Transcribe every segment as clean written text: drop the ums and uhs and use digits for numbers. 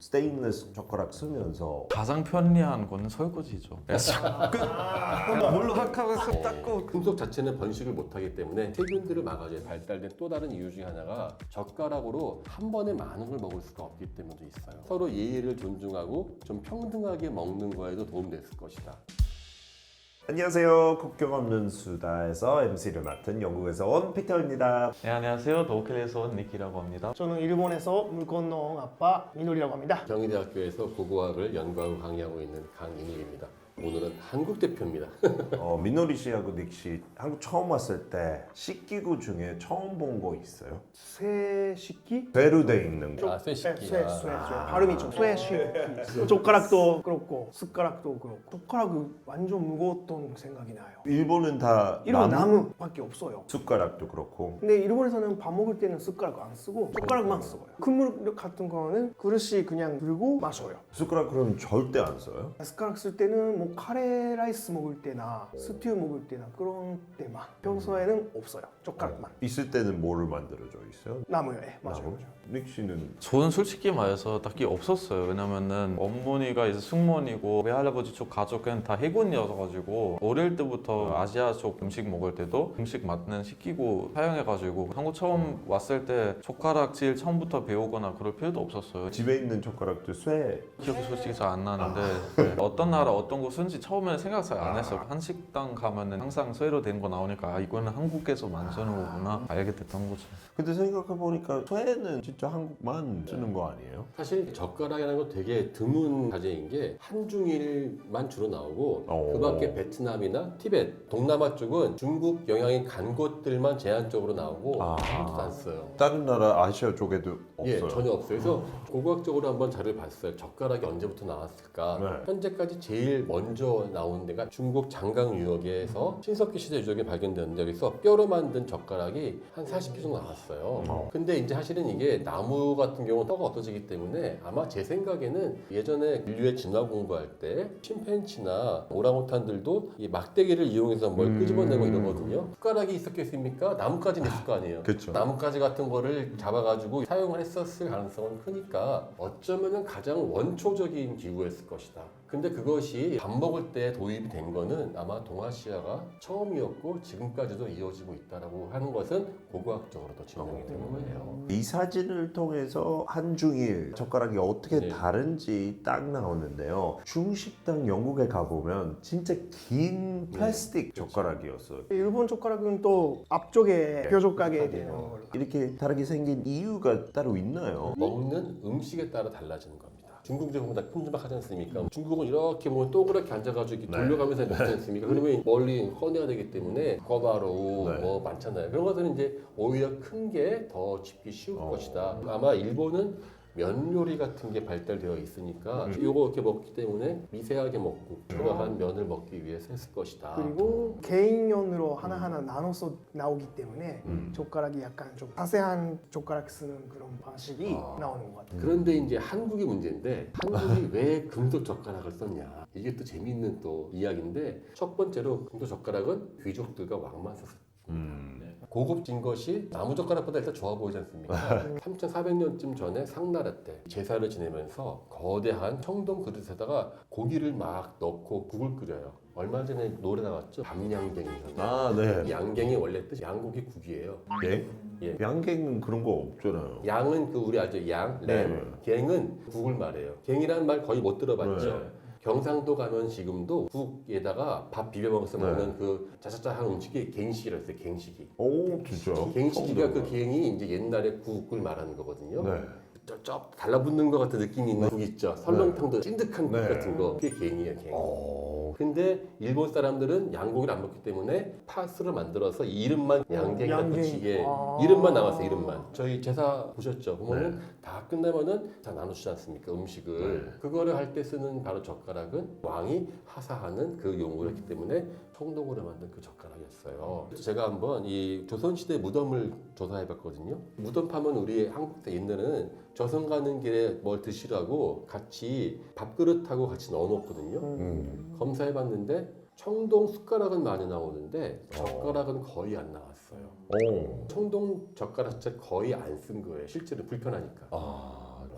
스테인리스 젓가락 쓰면서 가장 편리한 거는 설거지죠. 그래서 물로 하카고 쓱 닦고 금속 자체는 번식을 못하기 때문에 세균들을 막아줘야 발달된 또 다른 이유 중에 하나가 젓가락으로 한 번에 많은 걸 먹을 수가 없기 때문도 있어요. 서로 예의를 존중하고 좀 평등하게 먹는 거에도 도움됐을 것이다. 안녕하세요. 국경 없는 수다에서 MC를 맡은 영국에서 온 피터입니다. 네, 안녕하세요. 도쿄에서 온 니키라고 합니다. 저는 일본에서 물 건너온 아빠 민호리라고 합니다. 경희대학교에서 고고학을 연구하고 강의하고 있는 강인일입니다. 오늘은 한국 대표입니다. 민노리 씨하고 닉 씨 한국 처음 왔을 때 식기구 중에 처음 본 거 있어요? 쇠식기? 쇠로 돼 있는 거. 쇠식기. 쇠. 발음이 좀 쇠식기. 젓가락도 그렇고 숟가락도 그렇고 젓가락이 완전 무거웠던 생각이 나요. 일본은 다 이런 나무밖에 없어요. 숟가락도 그렇고. 근데 일본에서는 밥 먹을 때는 숟가락 안 쓰고 젓가락만 써요. 그물 같은 거는 그릇이 그냥 들고 마셔요. 숟가락 그럼 절대 안 써요? 숟가락 쓸 때는 뭐 카레 라이스 먹을 때나 스튜 먹을 때나 그런 때만. 평소에는 없어요. 젓가락만. 있을 때는 뭐를 만들어져 있어요? 나무요. 예, 맞아요. 나무? 닉 씨는 저는 솔직히 말해서 딱히 없었어요. 왜냐면은 어머니가 이제 승무원이고 외할아버지 쪽 가족은 다 해군이어가지고 어릴 때부터 아시아 쪽 음식 먹을 때도 음식 맞는 식기구 사용해가지고 한국 처음 왔을 때 젓가락질 처음부터 배우거나 그럴 필요도 없었어요. 집에 있는 젓가락도 쇠. 기억이 솔직히 잘 안 나는데 네. 어떤 나라 어떤 곳인지 처음에는 생각 잘 안 했어요. 한식당 가면은 항상 쇠로 된 거 나오니까 아, 이거는 한국에서 만드는 거구나 알게 됐던 거죠. 근데 생각해보니까 쇠는 진짜 한국만 쓰는 거 아니에요? 사실 젓가락이라는 건 되게 드문 자재인 게 한중일만 주로 나오고 그 밖에 베트남이나 티벳, 동남아 쪽은 중국 영향이 간 곳들만 제한적으로 나오고 한국도 안 써요. 다른 나라 아시아 쪽에도 없어요? 예, 전혀 없어요. 그래서 고고학적으로 한번 자료를 봤어요. 젓가락이 언제부터 나왔을까? 네. 현재까지 제일 먼저 나온 데가 중국 장강 유역에서 신석기 시대 유적에 발견되는데 여기서 뼈로 만든 젓가락이 한 40개 정도 나왔어요. 근데 이제 사실은 이게 나무 같은 경우는 뼈가 없어지기 때문에 아마 제 생각에는 예전에 인류의 진화 공부할 때 침팬치나 오랑우탄들도 이 막대기를 이용해서 뭘 끄집어내고 이러거든요. 숟가락이 있었겠습니까? 나뭇가지는 있을 거 아니에요. 그쵸. 나뭇가지 같은 거를 잡아가지고 사용을 했었을 가능성은 크니까 어쩌면은 가장 원초적인 기구였을 것이다. 근데 그것이 밥 먹을 때 도입이 된 거는 아마 동아시아가 처음이었고 지금까지도 이어지고 있다라고 하는 것은 고고학적으로도 증명이 되는 거예요. 이 사진을 통해서 한중일 젓가락이 어떻게 네. 다른지 딱 나오는데요. 중식당 영국에 가보면 진짜 긴 플라스틱 젓가락이었어요. 일본 젓가락은 또 앞쪽에 뾰족하게 되는 걸로. 이렇게 다르게 생긴 이유가 따로 있나요? 먹는 음식에 따라 달라지는 겁니다. 중국 제품은 다 큼지막하지 않습니까? 중국은 이렇게 보면 동그랗게 앉아가지고 이렇게 돌려가면서 먹지 않습니까? 그러면 멀리 꺼내야 되기 때문에 꿔바로우 뭐 많잖아요. 그런 것들은 이제 오히려 큰 게 더 집기 쉬울 것이다. 아마 일본은 면 요리 같은 게 발달되어 있으니까 이거 이렇게 먹기 때문에 미세하게 먹고 그러한 면을 먹기 위해서 했을 것이다. 그리고 개인용으로 하나하나 나눠서 나오기 때문에 젓가락이 약간 좀 자세한 젓가락 쓰는 그런 방식이 나오는 것 같아요. 그런데 이제 한국이 문제인데 한국이 왜 금속 젓가락을 썼냐 이게 또 재미있는 또 이야기인데 첫 번째로 금속 젓가락은 귀족들과 왕만 썼어요. 고급진 것이 나무 젓가락보다 일단 좋아 보이지 않습니까? 3400년쯤 전에 상나라 때 제사를 지내면서 거대한 청동 그릇에다가 고기를 막 넣고 국을 끓여요. 얼마 전에 노래 나왔죠? 밤양갱이라고. 아, 네. 이 양갱이 원래 뜻이 양고기 국이에요. 예? 예. 양갱은 그런 거 없잖아요. 양은 그 우리 아주 양, 램, 갱은 국을 말해요. 갱이라는 말 거의 못 들어봤죠. 네. 경상도 가면 지금도 국에다가 밥 비벼 먹어서 먹는 그 짜짜짜한 음식이 갱식이라고 했어요. 갱식이. 오, 진짜? 갱식이가 그 갱이 이제 옛날에 국을 말하는 거거든요. 네. 쩝쩝 달라붙는 것 같은 느낌이 있는 국 있죠. 설렁탕도 찐득한 국 네. 같은 거. 그게 갱이에요, 갱. 근데 일본 사람들은 양고기를 안 먹기 때문에 파스를 만들어서 이름만 양갱이라 양갱. 붙이게 이름만 남았어요. 이름만. 저희 제사 보셨죠? 보면은 다 끝나면은 다 나누시지 않습니까? 음식을. 그거를 할 때 쓰는 바로 젓가락은 왕이 하사하는 그 용어였기 때문에 청동으로 만든 그 젓가락이었어요. 그래서 제가 한번 이 조선시대 무덤을 조사해봤거든요. 무덤 파면 우리 한국 때 옛날에는 조선 가는 길에 뭘 드시라고 같이 밥그릇하고 같이 넣어놓거든요. 검사해봤는데 청동 숟가락은 많이 나오는데 젓가락은 거의 안 나왔어요. 오. 청동 젓가락 자체 거의 안 쓴 거예요. 실제로 불편하니까.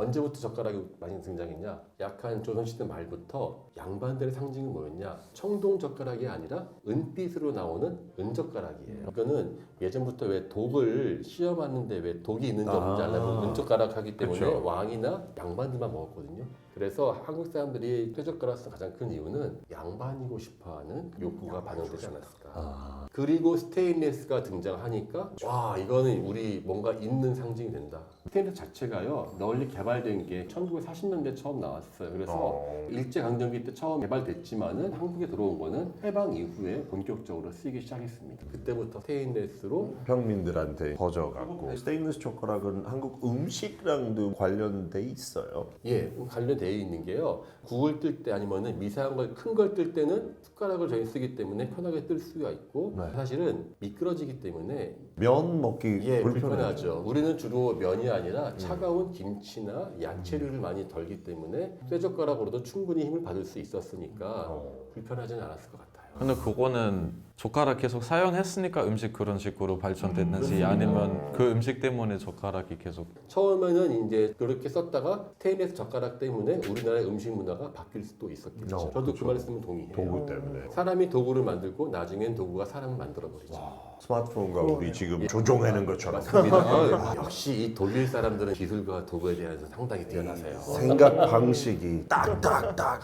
언제부터 젓가락이 많이 등장했냐? 약한 조선시대 말부터 양반들의 상징은 뭐였냐? 청동 젓가락이 아니라 은빛으로 나오는 은젓가락이에요. 이거는 예전부터 왜 독을 시험하는데 왜 독이 있는지 없는지 알려면 은젓가락 하기 때문에 그쵸. 왕이나 양반들만 먹었거든요. 그래서 한국 사람들이 쇠젓가락 쓰는 가장 큰 이유는 양반이고 싶어하는 욕구가 반영되지 않았을까. 그리고 스테인리스가 등장하니까 와 이거는 우리 뭔가 있는 상징이 된다. 스테인리스 자체가요 널리 개발된 게 1940년대 처음 나왔어요. 그래서 일제강점기 때 처음 개발됐지만은 한국에 들어온 거는 해방 이후에 본격적으로 쓰이기 시작했습니다. 그때부터 스테인리스로 평민들한테 퍼져갖고 스테인리스 젓가락은 한국 음식랑도 관련돼 있어요. 예, 관련되어 있는 게요. 국을 뜰 때 아니면은 미세한 걸 큰 걸 뜰 때는 숟가락을 저희 쓰기 때문에 편하게 뜰 수가 있고 네. 사실은 미끄러지기 때문에 면 먹기 예, 불편하죠. 불편하죠. 우리는 주로 면이 아니라 차가운 김치나 야채류를 많이 덜기 때문에 쇠젓가락으로도 충분히 힘을 받을 수 있었으니까 불편하지는 않았을 것 같아요. 근데 그거는 젓가락 계속 사용했으니까 음식 그런 식으로 발전됐는지 아니면 그 음식 때문에 젓가락이 계속 처음에는 이제 그렇게 썼다가 스테인리스 젓가락 때문에 우리나라의 음식 문화가 바뀔 수도 있었겠죠. 저도 그렇죠. 그 말씀은 동의해요. 도구 때문에. 사람이 도구를 만들고 나중엔 도구가 사람을 만들어버리죠. 스마트폰과 우리 지금 조종하는 것처럼 맞습니다. 역시 이 돌릴 사람들은 기술과 도구에 대해서 상당히 뛰어나세요. 생각 방식이 딱딱딱딱.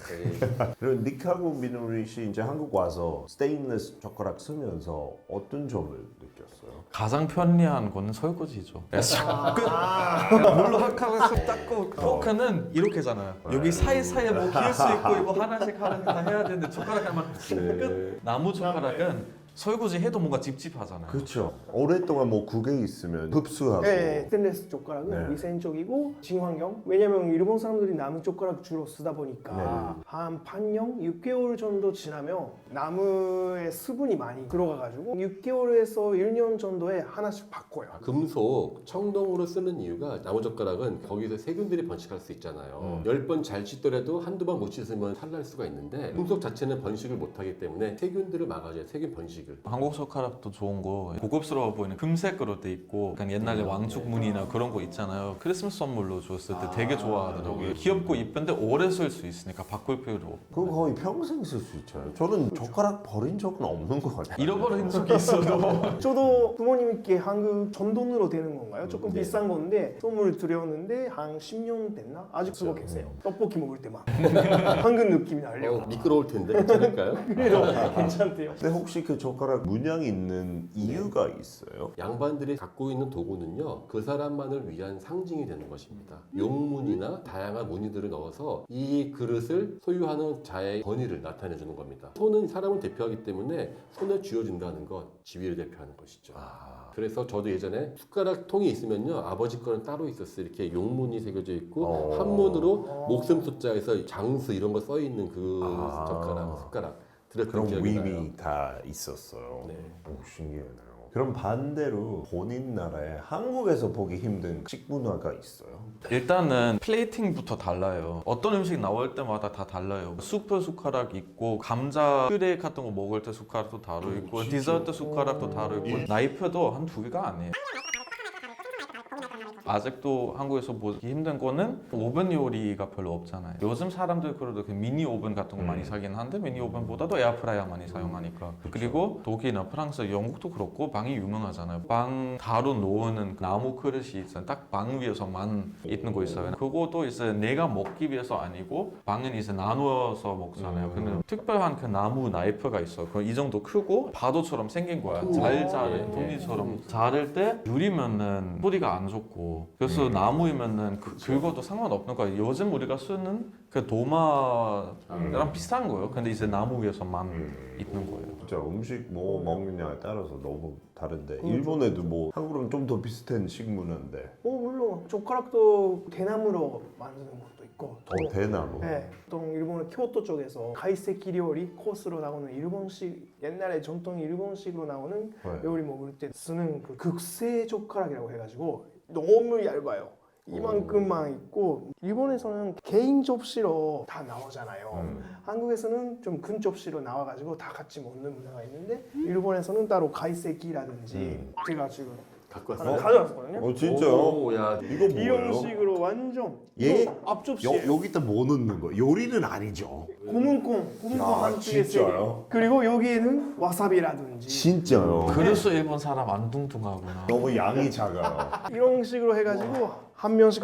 네. 그리고 닉하고 민우리 씨 이제 한국 와서 스테인리스 젓가락 쓰면서 어떤 점을 느꼈어요? 가장 편리한 거는 설거지죠. 물로 학하고 쓱 닦고 포크는 이렇게잖아요. 여기 사이사이에 뭐 끼울 수 있고 이거 하나씩 다 해야 되는데 젓가락 하나만 끝. 나무 젓가락은 설거지 해도 뭔가 찝찝하잖아요. 그렇죠. 오랫동안 뭐 국에 있으면 흡수하고. 네, 스테인리스 젓가락은 네. 위생적이고 친환경. 왜냐면 일본 사람들이 나무 젓가락 주로 쓰다 보니까 한 반년, 6개월 정도 지나면 나무의 수분이 많이 들어가가지고 6개월에서 1년 정도에 하나씩 바꿔요. 금속 청동으로 쓰는 이유가 나무젓가락은 거기서 세균들이 번식할 수 있잖아요. 10번 잘 씻더라도 한두 번 못 씻으면 탈날 수가 있는데 금속 자체는 번식을 못하기 때문에 세균들을 막아줘요. 세균 번식을. 한국 젓가락도 좋은 거 고급스러워 보이는 금색으로 돼 있고 약간 옛날에 왕축 무늬나 그런 거 있잖아요. 크리스마스 선물로 줬을 때 되게 좋아하더라고요. 귀엽고 이쁜데 오래 쓸 수 있으니까 바꿀 필요도 없고. 그거 거의 평생 쓸 수 있잖아요. 저는 젓가락 버린 적은 없는 것 같아요. 잃어버린 적이 있어도 저도 부모님께 한국 전돈으로 되는 건가요? 조금 비싼 건데 선물 드렸는데 한 10년 됐나? 아직 쓰고 계세요. 떡볶이 먹을 때만 한국 느낌이 나려고. 미끄러울 텐데 괜찮을까요? 그래도 괜찮대요. 근데 혹시 그 젓가락 문양 있는 이유가 있어요? 양반들이 갖고 있는 도구는요 그 사람만을 위한 상징이 되는 것입니다. 용문이나 다양한 무늬들을 넣어서 이 그릇을 소유하는 자의 권위를 나타내 주는 겁니다. 손은 사람을 대표하기 때문에 손을 쥐어준다는 것 지위를 대표하는 것이죠. 그래서 저도 예전에 숟가락 통이 있으면요 아버지 거는 따로 있었어요. 이렇게 용문이 새겨져 있고 한문으로 목숨 숫자에서 장수 이런 거 써 있는 그 숟가락 그런 드렸던 기억이 나요. 위임이 다 있었어요. 네. 오, 신기하네요. 그럼 반대로 본인 나라에 한국에서 보기 힘든 식문화가 있어요? 일단은 플레이팅부터 달라요. 어떤 음식 나올 때마다 다 달라요. 수프 숟가락 있고 감자 퓨레 같은 거 먹을 때 숟가락도 다르고 있고 디저트 숟가락도 다르고 있고 나이프도 한 두 개가 아니에요. 아직도 한국에서 보기 힘든 거는 오븐 요리가 별로 없잖아요. 요즘 사람들 그래도 그 미니 오븐 같은 거 많이 사긴 한데 미니 오븐보다도 에어프라이어 많이 사용하니까. 그리고 독일이나 프랑스, 영국도 그렇고 빵이 유명하잖아요. 빵 가루 놓는 나무 그릇이 있어요. 딱 빵 위에서만 있는 거 있어요. 그것도 이제 내가 먹기 위해서 아니고 빵은 이제 나누어서 먹잖아요. 근데 특별한 그 나무 나이프가 있어요. 이 정도 크고 파도처럼 생긴 거야. 잘 자르 톱니처럼 자를 때 유리면은 소리가 안 좋고. 그래서 나무이면은 그것도 상관없는 거예요. 요즘 우리가 쓰는 그 도마랑 비슷한 거예요. 근데 이제 나무 위에서만 있는 거예요. 진짜 음식 뭐 먹느냐에 따라서 너무 다른데 일본에도 뭐 한국랑 좀 더 비슷한 식문화인데 물론 젓가락도 대나무로 만드는 것도 있고 대나무. 네, 보통 일본의 교토 쪽에서 가이세키 요리 코스로 나오는 일본식 옛날에 전통 일본식으로 나오는 네. 요리 먹을 때 쓰는 그 극세 젓가락이라고 해가지고 너무 얇아요. 이만큼만 있고 일본에서는 개인 접시로 다 나오잖아요. 한국에서는 좀 큰 접시로 나와가지고 다 같이 먹는 문화가 있는데 일본에서는 따로 가이세키라든지 제가 지금 갖고 하나 왔어요? 가져왔거든요. 진짜요? 오, 야, 이거 뭐예요? 이런 식으로 완전 얘? 앞접시에 여기다 뭐 넣는 거? 요리는 아니죠? 고문콩 야, 한쪽에 진짜요? 그리고 여기에는 와사비라든지 진짜요? 그래서 일본 사람 안 뚱뚱하구나. 너무 양이 작아요. 이런 식으로 해가지고 한 명씩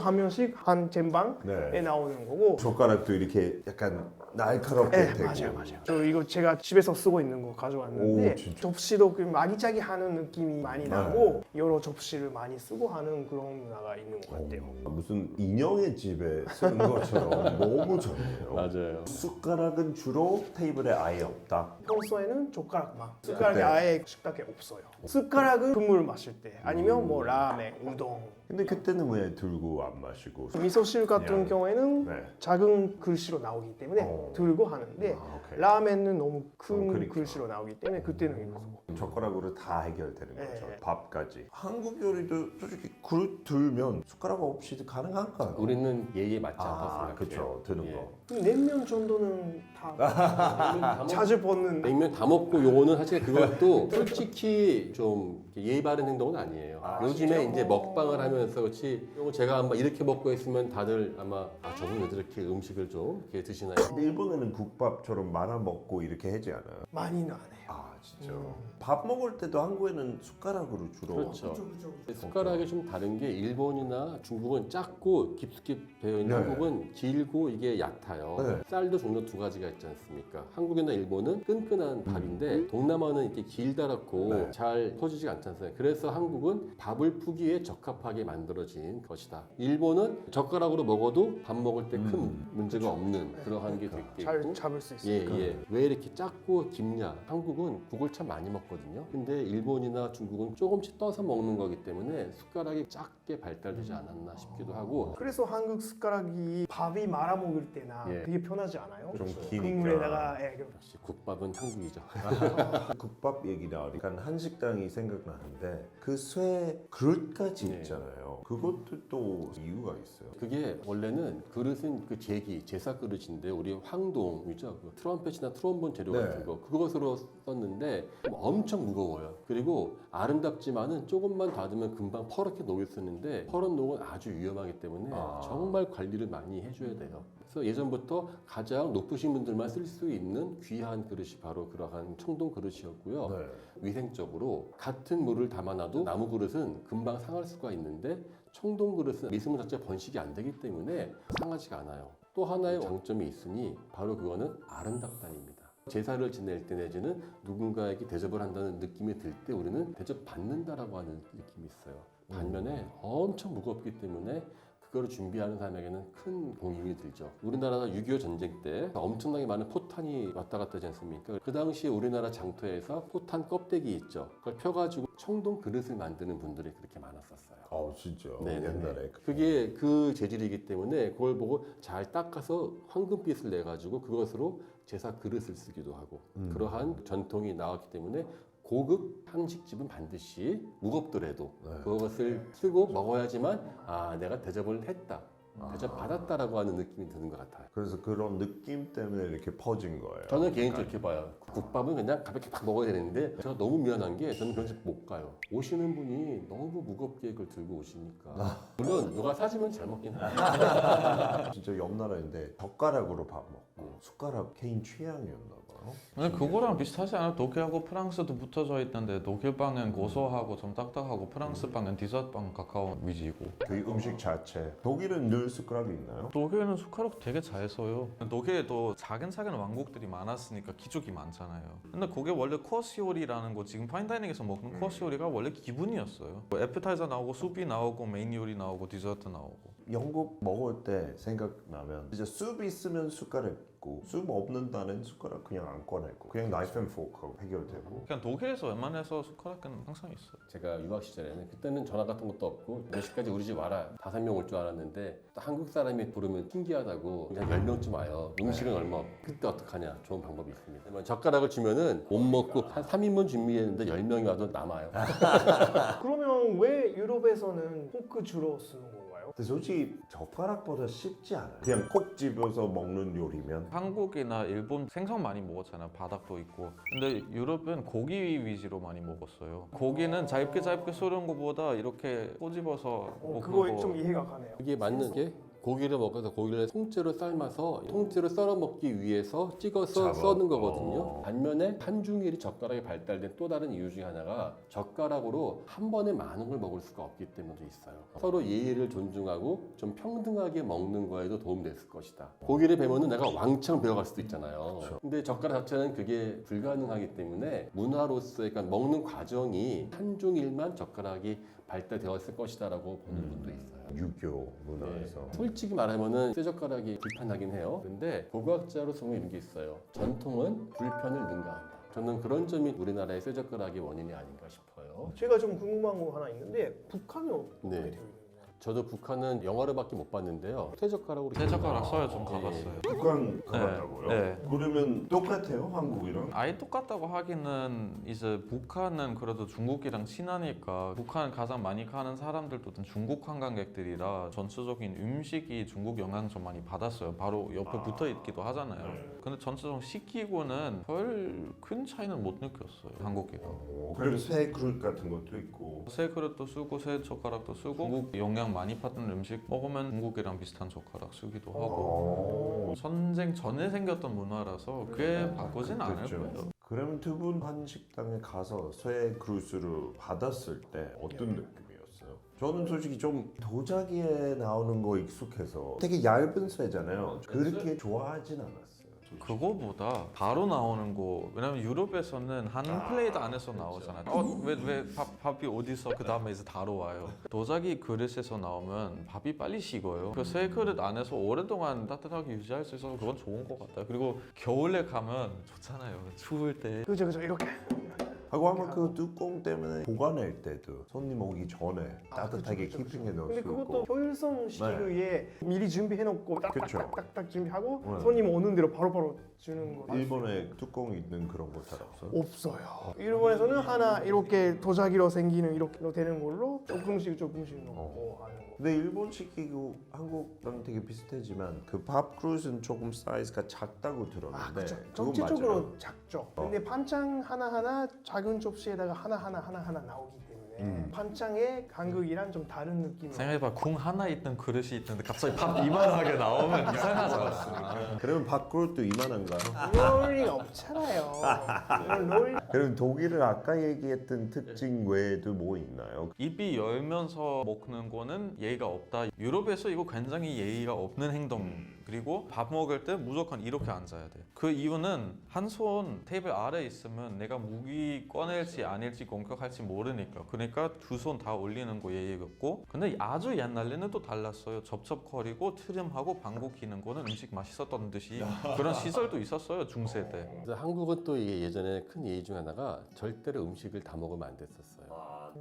한 젠방에 네. 나오는 거고. 젓가락도 이렇게 약간 날카롭게 네, 되고. 맞아요. 저 이거 제가 집에서 쓰고 있는 거 가져왔는데 오, 진짜? 접시도 그 아기자기 하는 느낌이 많이 나고 여러 접시를 많이 쓰고 하는 그런 문화가 있는 것 같아요. 무슨 인형의 집에 쓰는 것처럼 너무 좋네요. 맞아요. 숟가락은 주로 테이블에 아예 없다. 평소에는 젓가락만 숟가락이 네. 아예 식탁에 없어요. 숟가락은 국물 마실 때 아니면 뭐 라멘, 우동 근데 그때는 왜 들고 안 마시고? 미소汁 같은 그냥, 경우에는 네. 작은 글씨로 나오기 때문에 들고 하는데 오케이. 라멘은 너무 큰 그러니까. 글씨로 나오기 때문에 그때는 이거 젓가락으로 다 해결되는 거죠. 네. 밥까지. 한국 요리도 솔직히 그릇 들면 숟가락 없이도 가능한가요? 우리는 예의에 맞지 않다고 아, 생각해요. 그렇죠. 드는 예. 거. 냉면 정도는 다 냉면 다 자주 벗는 냉면 다 먹고 요거는 사실 그것도 솔직히 좀 예의 바른 행동은 아니에요. 요즘에 이제 먹방을 하면서 그렇지 요거 제가 아마 이렇게 먹고 있으면 다들 아마 저분 왜 이렇게 음식을 좀 이렇게 드시나요? 근데 일본에는 국밥처럼 말아 먹고 이렇게 하지 않아요. 많이는 안 해요. 아 진짜. 밥 먹을 때도 한국에는 숟가락으로 주로. 그렇죠. 그렇죠. 숟가락이 좀 다른 게 일본이나 중국은 작고 깊숙이 배어 있는 네. 한국은 길고 이게 얕아요. 네. 쌀도 종류 두 가지가 있지 않습니까? 한국이나 일본은 끈끈한 밥인데 동남아는 이렇게 길다랗고 네. 잘 퍼지지 않지 않습니까? 그래서 한국은 밥을 푸기에 적합하게 만들어진 것이다. 일본은 젓가락으로 먹어도 밥 먹을 때 큰 문제가 없는 그러한 게 되게 잘 있고 잡을 수 예, 있으니까. 예. 왜 이렇게 작고 깊냐? 한국은 국을 참 많이 먹거든요. 근데 일본이나 중국은 조금씩 떠서 먹는 거기 때문에 숟가락이 작게 발달되지 않았나 싶기도 하고 그래서 한국 숟가락이 밥이 말아 먹을 때나 예. 되게 편하지 않아요? 좀 기니까. 국물에다가 역시 국밥은 한국이죠. 국밥 얘기 나오니까 한식당이 생각나는데 그 쇠 그릇까지 네. 있잖아요. 그것도 또 이유가 있어요. 그게 원래는 그릇은 그 제기, 제사 그릇인데 우리 황동이죠. 그 트럼펫이나 트롬본 재료 네. 같은 거 그것으로 썼는데 엄청 무거워요. 그리고 아름답지만은 조금만 닫으면 금방 퍼렇게 녹일 수 있는데 퍼런 녹은 아주 위험하기 때문에 정말 관리를 많이 해줘야 돼요. 그래서 예전부터 가장 높으신 분들만 쓸 수 있는 귀한 그릇이 바로 그러한 청동 그릇이었고요. 네. 위생적으로 같은 물을 담아놔도 나무 그릇은 금방 상할 수가 있는데 청동 그릇은 미생물 자체가 번식이 안 되기 때문에 상하지가 않아요. 또 하나의 장점이 있으니 바로 그거는 아름답다입니다. 제사를 지낼 때 내지는 누군가에게 대접을 한다는 느낌이 들 때 우리는 대접받는다라고 하는 느낌이 있어요. 반면에 엄청 무겁기 때문에 그거를 준비하는 사람에게는 큰 공임이 들죠. 우리나라가 6.25 전쟁 때 엄청나게 많은 포탄이 왔다 갔다 하지 않습니까? 그 당시에 우리나라 장터에서 포탄 껍데기 있죠. 그걸 펴가지고 청동 그릇을 만드는 분들이 그렇게 많았었어요. 진짜. 네, 옛날에. 그게 그 재질이기 때문에 그걸 보고 잘 닦아서 황금빛을 내가지고 그것으로 제사 그릇을 쓰기도 하고 그러한 전통이 나왔기 때문에 고급 한식집은 반드시 무겁더라도 그것을 쓰고 먹어야지만 내가 대접을 했다, 대접받았다라고 하는 느낌이 드는 것 같아요. 그래서 그런 느낌 때문에 이렇게 퍼진 거예요. 저는 개인적으로 이렇게 봐요. 국밥은 그냥 가볍게 막 먹어야 되는데 제가 너무 미안한 게 저는 그런 집 못 가요. 오시는 분이 너무 무겁게 그걸 들고 오시니까 물론 누가 사주면 잘 먹긴 해요. 진짜 옆 나라인데 젓가락으로 밥 먹고 숟가락 개인 취향이었나 봐요. 근데 그거랑 비슷하지 않아요? 독일하고 프랑스도 붙어져 있는데 독일 빵은 고소하고 좀 딱딱하고 프랑스 빵은 디저트 빵 가까운 위치고. 그 음식 자체. 독일은 늘 숟가락이 있나요? 독일은 숟가락 되게 잘 써요. 독일에도 작은 왕국들이 많았으니까 기족이 많잖아요. 근데 그게 원래 코스 요리라는 거 지금 파인다이닝에서 먹는 코스 요리가 원래 기본이었어요. 애프타이저 나오고 수프 나오고 메인 요리 나오고 디저트 나오고. 영국 먹을 때 생각나면 진짜 숲 있으면 숟가락 있고 숲 없는 날은 숟가락 그냥 안 꺼내고 그냥 나이프 앤 포크하고 해결되고. 그냥 독일에서 웬만해서 숟가락은 항상 있어요. 제가 유학 시절에는 그때는 전화 같은 것도 없고 몇 시까지 우리 집 와라 5명 올 줄 알았는데 또 한국 사람이 부르면 신기하다고 그냥 10명쯤 와요. 음식은 얼마 없고 그때 어떡하냐? 좋은 방법이 있습니다. 젓가락을 주면은 못 먹고 한 3인분 준비했는데 10명이 와도 남아요. 그러면 왜 유럽에서는 포크 주로 쓰는 건가요? 근데 솔직히 젓가락보다 쉽지 않아요. 그냥 콕 집어서 먹는 요리면 한국이나 일본 생선 많이 먹었잖아요. 바닥도 있고. 근데 유럽은 고기 위주로 많이 먹었어요. 고기는 짧게 썰은 것보다 이렇게 꼬집어서 먹는 그거 거. 좀 이해가 가네요. 이게 맞는 게 고기를 먹어서 고기를 통째로 삶아서 통째로 썰어 먹기 위해서 찍어서 잡아. 써는 거거든요. 반면에 한중일이 젓가락이 발달된 또 다른 이유 중에 하나가 젓가락으로 한 번에 많은 걸 먹을 수가 없기 때문도 있어요. 서로 예의를 존중하고 좀 평등하게 먹는 거에도 도움이 됐을 것이다. 고기를 베면은 내가 왕창 베어갈 수도 있잖아요. 근데 젓가락 자체는 그게 불가능하기 때문에 문화로서의 그러니까 먹는 과정이 한중일만 젓가락이 발달되었을 것이다라고 보는 분도 있어요. 유교 문화에서 솔직히 말하면은 쇠젓가락이 불편하긴 해요. 근데 고고학자로서 보면 이런 게 있어요. 전통은 불편을 능가한다. 저는 그런 점이 우리나라의 쇠젓가락의 원인이 아닌가 싶어요. 제가 좀 궁금한 거 하나 있는데 북한은 어떻게 네. 되어 있나요? 저도 북한은 영화로밖에 못 봤는데요. 쇠젓가락으로 쇠젓가락 써요. 좀 가봤어요. 북한 가봤다고요? 네. 그러면 똑같아요 한국이랑? 아예 똑같다고 하기는 이제 북한은 그래도 중국이랑 친하니까 북한 가장 많이 가는 사람들도 중국 관광객들이라 전체적인 음식이 중국 영향 좀 많이 받았어요. 바로 옆에 붙어 있기도 하잖아요. 근데 전체적으로 시키고는 별 큰 차이는 못 느꼈어요. 한국이랑. 그리고 새 그릇 같은 것도 있고 새 그릇도 쓰고 새 젓가락도 쓰고 중국 영향 많이 받는 음식 먹으면 중국이랑 비슷한 젓가락 쓰기도 하고 전쟁 전에 생겼던 문화라서 그게 바꾸진 않을 그렇죠. 거예요. 그러면 두 분 한 식당에 가서 새 그릇으로 받았을 때 어떤 느낌이었어요? 저는 솔직히 좀 도자기에 나오는 거 익숙해서 되게 얇은 쇠잖아요. 그렇게 좋아하진 않았어요. 그거보다 바로 나오는 거 왜냐면 유럽에서는 한 플레이트 안에서 나오잖아요. 왜 밥이 어디서 그 다음에 이제 다로 와요. 도자기 그릇에서 나오면 밥이 빨리 식어요. 그 새 그릇 안에서 오랫동안 따뜻하게 유지할 수 있어서 그건 좋은 것 같아요. 그리고 겨울에 가면 좋잖아요. 추울 때. 그죠 이렇게. 하고 아마 그 뚜껑 때문에 보관할 때도 손님 오기 전에 따뜻하게 그쵸. 키핑해 넣을 근데 수 그것도 있고 효율성 시키기 위해 미리 준비해놓고 그쵸. 딱딱딱딱 준비하고 네. 손님 오는 대로 바로바로 주는 거. 일본에 뚜껑 있는 그런 거 잘 없어요? 없어요. 일본에서는 하나 이렇게 도자기로 생기는 이렇게 되는 걸로 조금씩 넣고 하는 거. 근데 일본식이고 한국랑 되게 비슷하지만 그 밥 그릇은 조금 사이즈가 작다고 들었는데 그렇죠. 그건 전체적으로 맞아요? 작죠. 근데 반찬 하나하나 작은 접시에다가 하나하나 나오기 때문에 반찬의 간극이랑 좀 다른 느낌이. 생각해봐 궁 하나 있는 그릇이 있는데 갑자기 밥 이만하게 나오면 이상하잖아. 그러면 밥 그릇도 이만한가요? 롤링 없잖아요. 이건 롤. 그럼 독일은 아까 얘기했던 특징 외에도 뭐 있나요? 입이 열면서 먹는 거는 예의가 없다. 유럽에서 이거 굉장히 예의가 없는 행동. 그리고 밥 먹을 때 무조건 이렇게 앉아야 돼. 그 이유는 한 손 테이블 아래 있으면 내가 무기 꺼낼지 아닐지 공격할지 모르니까. 그러니까 두 손 다 올리는 거 예의였고. 근데 아주 옛날에는 또 달랐어요. 접접거리고 트림하고 방구 끼는 거는 음식 맛있었던 듯이 그런 시설도 있었어요. 중세 때. 그래서 한국은 또 이게 예전에 큰 예의 중 하나가 절대로 음식을 다 먹으면 안 됐었어요.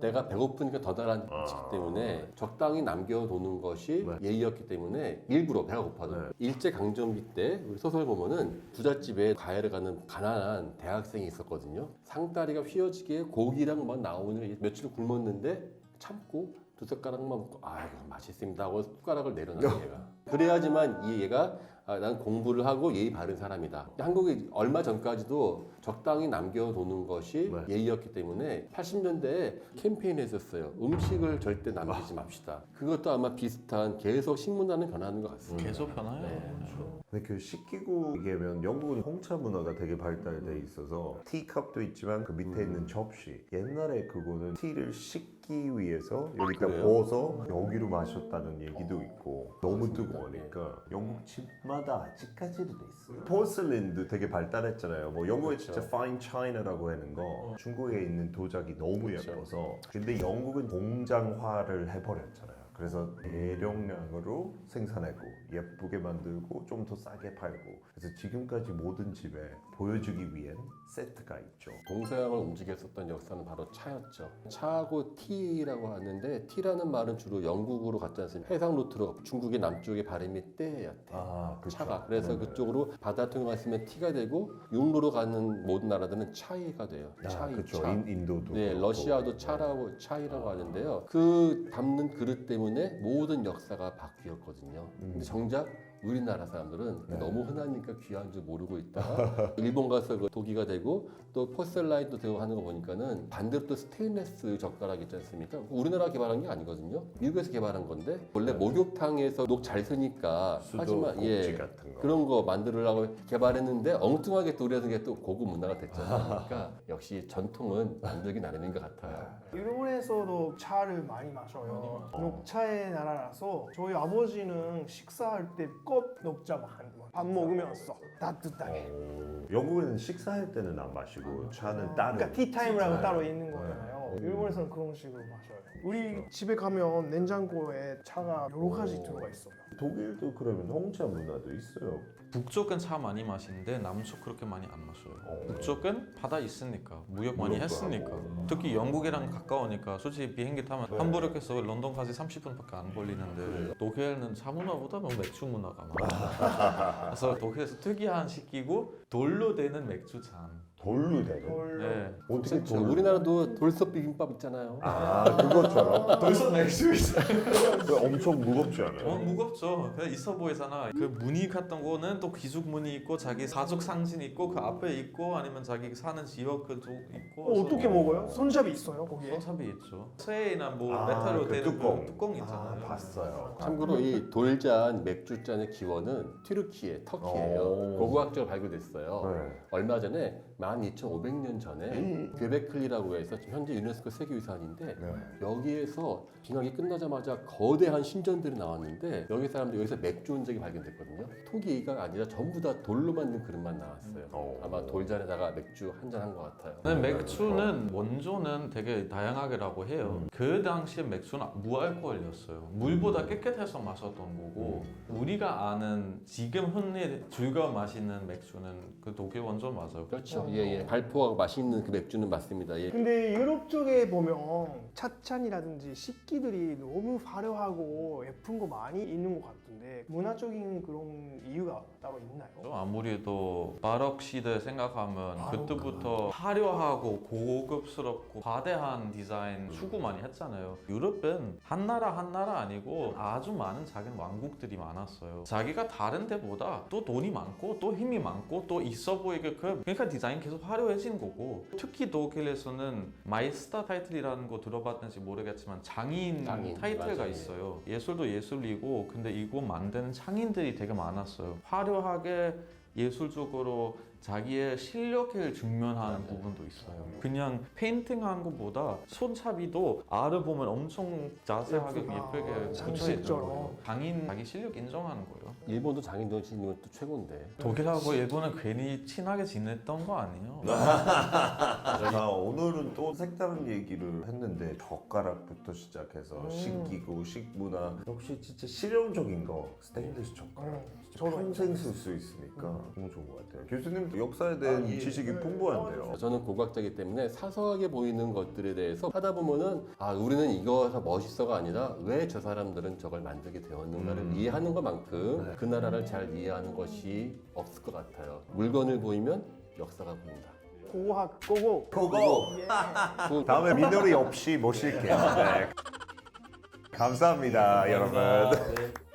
내가 배고프니까 더 달아지기 때문에 적당히 남겨두는 것이 예의였기 때문에 일부러 배가 고파도 일제 강점기 때 우리 소설 보면은 부잣집에 과외를 가는 가난한 대학생이 있었거든요. 상다리가 휘어지게 고기랑 막 나오는 며칠 굶었는데 참고 두 숟가락만 먹고 아이고 맛있습니다 하고 숟가락을 내려놔요 얘가. 그래야지만 이 얘가 난 공부를 하고 예의 바른 사람이다. 한국이 얼마 전까지도 적당히 남겨두는 것이 예의였기 때문에 80년대에 캠페인을 했었어요. 음식을 절대 남기지 맙시다. 그것도 아마 비슷한 계속 식문화는 변하는 것 같습니다. 계속 변화요. 근데 그 식기구 얘기하면 영국은 홍차 문화가 되게 발달돼 있어서 티컵도 있지만 그 밑에 있는 접시 옛날에 그거는 티를 식기 위해서 여기다 그래요? 부어서 여기로 마셨다는 얘기도 있고 너무 뜨거우니까 영국 집마다 아직까지도 있어요. 포슬린도 되게 발달했잖아요. 뭐 영국에 진짜 fine china라고 하는 거 중국에 있는 도자기 너무 예뻐서 근데 영국은 공장화를 해버렸잖아요. 그래서 대용량으로 생산하고 예쁘게 만들고 좀 더 싸게 팔고 그래서 지금까지 모든 집에 보여주기 위한 세트가 있죠. 동서양을 움직였었던 역사는 바로 차였죠. 차하고 티라고 하는데 티라는 말은 주로 영국으로 갔지 않습니까? 해상 루트로 중국의 남쪽의 발음이 때였대. 그쵸. 차가. 그래서 네네. 그쪽으로 바다 통해 갔으면 티가 되고 육로로 가는 모든 나라들은 차이가 돼요. 그렇죠. 차. 인도도 네, 그렇고. 러시아도 차라고 차이라고 하는데요. 그 담는 그릇 때문에 때문에 모든 역사가 바뀌었거든요. 근데 정작 우리나라 사람들은 너무 흔하니까 귀한 줄 모르고 있다가 일본 가서 그 도기가 되고 또 포셀라인도 되고 하는 거 보니까는 반대로 또 스테인레스 젓가락 있지 않습니까? 우리나라 개발한 게 아니거든요. 미국에서 개발한 건데 원래 목욕탕에서 녹 잘 쓰니까 하지만 수도꼭지 같은 거. 그런 거 만들려고 개발했는데 엉뚱하게 또 우리는 게 또 고급 문화가 됐잖아요. 그러니까 역시 전통은 만들기 나름인 것 같아요. 일본에서도 차를 많이 마셔요. 녹차의 나라라서 저희 아버지는 식사할 때 컵 녹차 밥 먹으면서 따뜻하게. 영국에는 식사할 때는 안 마시고 차는 따로. 그러니까 티타임이라고 따로 있는 거잖아요. 일본에서는 그런 식으로 마셔요. 우리 집에 가면 냉장고에 차가 여러 가지 들어가 있어요. 독일도 그러면 홍차 문화도 있어요. 북쪽은 차 많이 마시는데 남쪽 그렇게 많이 안 마셔요. 북쪽은 바다 있으니까 무역 많이 무역도 했으니까. 하고. 특히 영국이랑 가까우니까 솔직히 비행기 타면 함부르크에서 런던까지 30분밖에 안 걸리는데 독일은 차 문화보다 뭐 맥주 문화가 많아요. 그래서 독일에서 특이한 시기고 돌로 되는 맥주 잔. 돌로 되는. 헐. 네. 어떻게 그렇죠. 돌로? 우리나라도 돌솥 비빔밥 있잖아요. 아 그것처럼. 돌솥 맥주 있어요. 엄청 무겁지 않아요? 무겁죠. 그냥 있어 보이잖아. 그 무늬 같은 거는 또 귀족 무늬 있고 자기 가족 상징 있고 그 앞에 있고 아니면 자기 사는 지역 그도 있고. 어떻게 먹어요? 손잡이 있어요 거기에? 손잡이 있죠. 쇠나 뭐 아, 메탈로 그 되는 뚜껑. 그 뚜껑 있잖아요. 봤어요. 참고로 이 돌잔 맥주잔의 기원은 튀르키예, 터키예요. 오. 고고학적으로 발굴됐어요. 네. 얼마 전에 12,500년 전에 괴베클리라고 해서 지금 현재 유네스코 세계유산인데 네. 여기에서 빙하기 끝나자마자 거대한 신전들이 나왔는데 여기 사람들이 여기서 맥주 흔적이 발견됐거든요. 토기가 아니라 전부 다 돌로 만든 그릇만 나왔어요. 오. 아마 돌잔에다가 맥주 한잔 한 것 같아요. 근데 맥주는 원조는 되게 다양하게라고 해요. 그 당시에 맥주는 무알코올이었어요. 물보다 깨끗해서 마셨던 거고 우리가 아는 지금 흔히 즐겨 마시는 맥주는 그 독일 원조 맞아요. 그렇죠. 예. 발포하고 맛있는 그 맥주는 맞습니다. 예. 근데 유럽 쪽에 보면 찻잔이라든지 식기들이 너무 화려하고 예쁜 거 많이 있는 것 같은데 문화적인 그런 이유가 따로 있나요? 아무래도 바로크 시대 생각하면 그때부터 화려하고 고급스럽고 과대한 디자인 추구 많이 했잖아요. 유럽은 한 나라 아니고 아주 많은 작은 왕국들이 많았어요. 자기가 다른 데보다 또 돈이 많고 또 힘이 많고 또 있어 보이게 그러니까 디자인 계속 화려해진 거고 특히 독일에서는 마이스터 타이틀이라는 거 들어봤는지 모르겠지만 장인 타이틀가 맞아요. 있어요. 예술도 예술이고 근데 이거 만드는 창인들이 되게 많았어요. 화려하게 예술적으로 자기의 실력을 증명하는 부분도 있어요. 그냥 페인팅한 것보다 손잡이도 알을 보면 엄청 자세하게 예쁘게 장식처럼. 장인 자기 실력 인정하는 거예요. 일본도 장인도 지는 것도 최고인데. 독일하고 일본은 괜히 친하게 지냈던 거 아니에요? 자 오늘은 또 색다른 얘기를 했는데 젓가락부터 시작해서 식기구, 식문화 역시 진짜 실용적인 거 스테인리스 젓가락 진짜 평생 쓸 수 있으니까 너무 좋은 것 같아요. 교수님도 역사에 대한 지식이 풍부한데요. 저는 고고학자이기 때문에 사소하게 보이는 것들에 대해서 하다 보면은 우리는 이거가 멋있어가 아니라 왜 저 사람들은 저걸 만들게 되었는가를 이해하는 것만큼 그 나라를 잘 이해하는 것이 없을 것 같아요. 물건을 보이면 역사가 보인다. 고고학 고고. 고고! 다음에 민놀이 없이 모실게요. 네. 감사합니다, 여러분. 네.